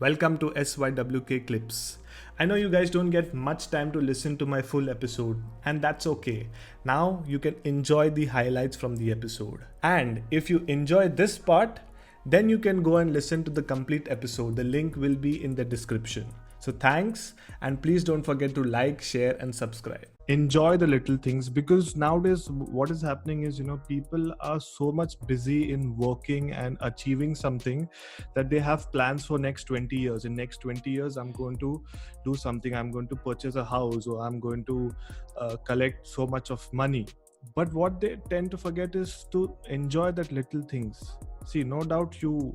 Welcome to SYWK Clips. I know you guys don't get much time to listen to my full episode, and that's okay. Now you can enjoy the highlights from the episode. And if you enjoy this part, then you can go and listen to the complete episode. The link will be in the description. So thanks, and please don't forget to like, share, and subscribe. Enjoy the little things, because nowadays what is happening is, people are so much busy in working and achieving something that they have plans for next 20 years. In next 20 years, I'm going to do something. I'm going to purchase a house, or I'm going to collect so much of money. But what they tend to forget is to enjoy that little things. See, no doubt you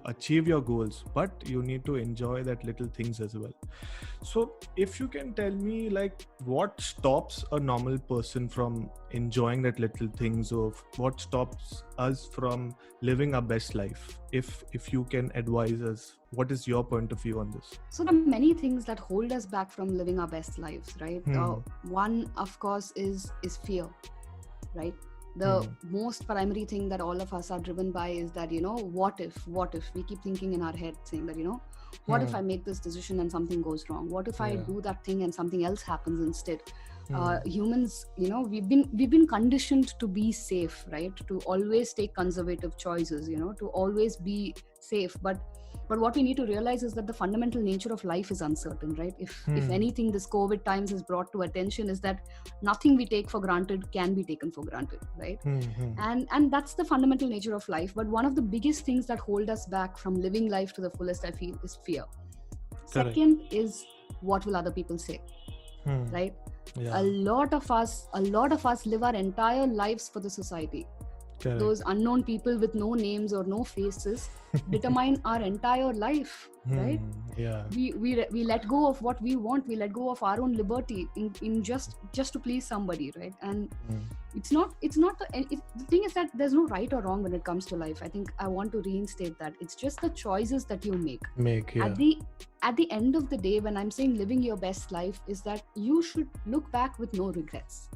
achieve your goals, but you need to enjoy that little things as well. So if you can tell me, like, what stops a normal person from enjoying that little things, or what stops us from living our best life, if you can advise us, what is your point of view on this? So there are many things that hold us back from living our best lives, right? One, of course, is fear, right? The most primary thing that all of us are driven by is that, what if we keep thinking in our head, saying that, what if I make this decision and something goes wrong? What if I do that thing and something else happens instead? Humans, we've been conditioned to be safe, right? To always take conservative choices, to always be safe. But what we need to realize is that the fundamental nature of life is uncertain, right? If anything, this COVID times has brought to attention is that nothing we take for granted can be taken for granted, right? And that's the fundamental nature of life. But one of the biggest things that hold us back from living life to the fullest, I feel, is fear. Correct. Second is, what will other people say, right? Yeah. A lot of us live our entire lives for the society. Correct. Those unknown people with no names or no faces determine our entire life, right? Yeah. We let go of what we want. We let go of our own liberty in just to please somebody, right? And it's not the thing is that there's no right or wrong when it comes to life. I think I want to reinstate that it's just the choices that you make. At the end of the day, when I'm saying living your best life, is that you should look back with no regrets.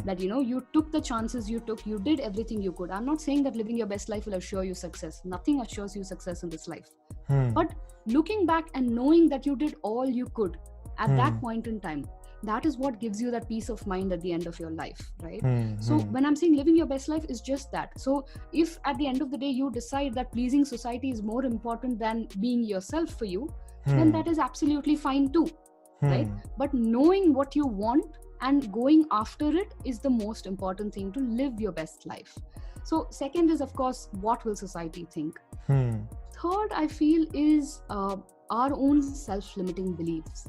That you took the chances you took, you did everything you could. I'm not saying that living your best life will assure you success. Nothing assures you success in this life. But looking back and knowing that you did all you could at that point in time, that is what gives you that peace of mind at the end of your life, right? So when I'm saying living your best life, is just that. So if at the end of the day you decide that pleasing society is more important than being yourself for you, then that is absolutely fine too, right? But knowing what you want and going after it is the most important thing to live your best life. So second is, of course, what will society think? Third, I feel, is our own self-limiting beliefs,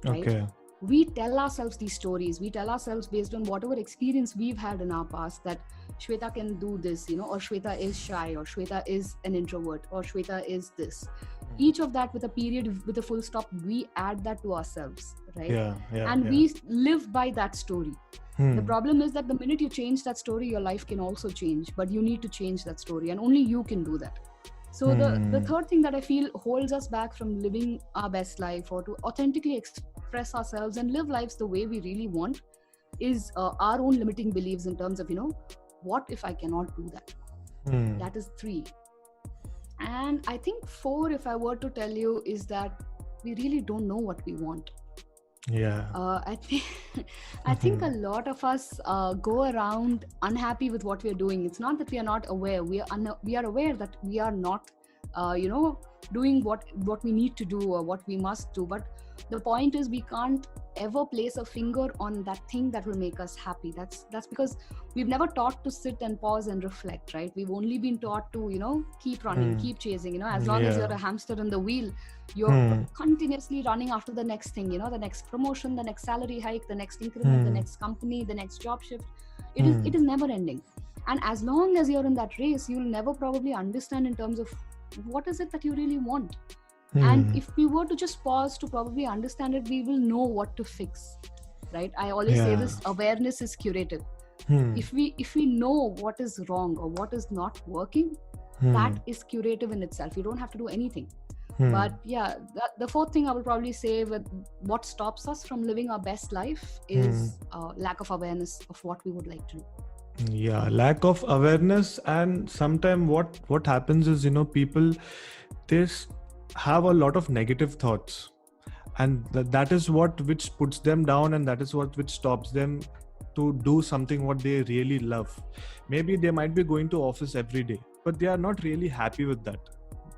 right? Okay. We tell ourselves these stories. We tell ourselves based on whatever experience we've had in our past that Shweta can do this, or Shweta is shy, or Shweta is an introvert, or Shweta is this. Each of that with a period, with a full stop, we add that to ourselves, right? We live by that story. The problem is that the minute you change that story, your life can also change, but you need to change that story, and only you can do that. So the third thing that I feel holds us back from living our best life, or to authentically express ourselves and live lives the way we really want, is our own limiting beliefs in terms of, what if I cannot do that? That is 3. And I think 4, if I were to tell you, is that we really don't know what we want. I think a lot of us go around unhappy with what we are doing. It's not that we are not aware. We are aware that we are not, doing what we need to do or what we must do. But the point is, we can't ever place a finger on that thing that will make us happy. That's because we've never taught to sit and pause and reflect, right? We've only been taught to, keep running, keep chasing, as long as you're a hamster in the wheel, you're continuously running after the next thing, the next promotion, the next salary hike, the next increment, the next company, the next job shift. It is never ending. And as long as you're in that race, you'll never probably understand in terms of what is it that you really want. And if we were to just pause to probably understand it, we will know what to fix, right? I always say this: awareness is curative. If we know what is wrong or what is not working, that is curative in itself. You don't have to do anything. But the fourth thing I will probably say with what stops us from living our best life is lack of awareness of what we would like to do. Lack of awareness. And sometimes what happens is, people, have a lot of negative thoughts, and that is what which puts them down, and that is what which stops them to do something what they really love. Maybe they might be going to office every day, but they are not really happy with that.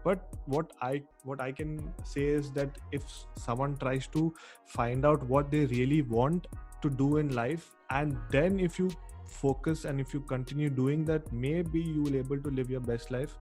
But what I can say is that if someone tries to find out what they really want to do in life, and then if you focus and if you continue doing that, maybe you will able to live your best life.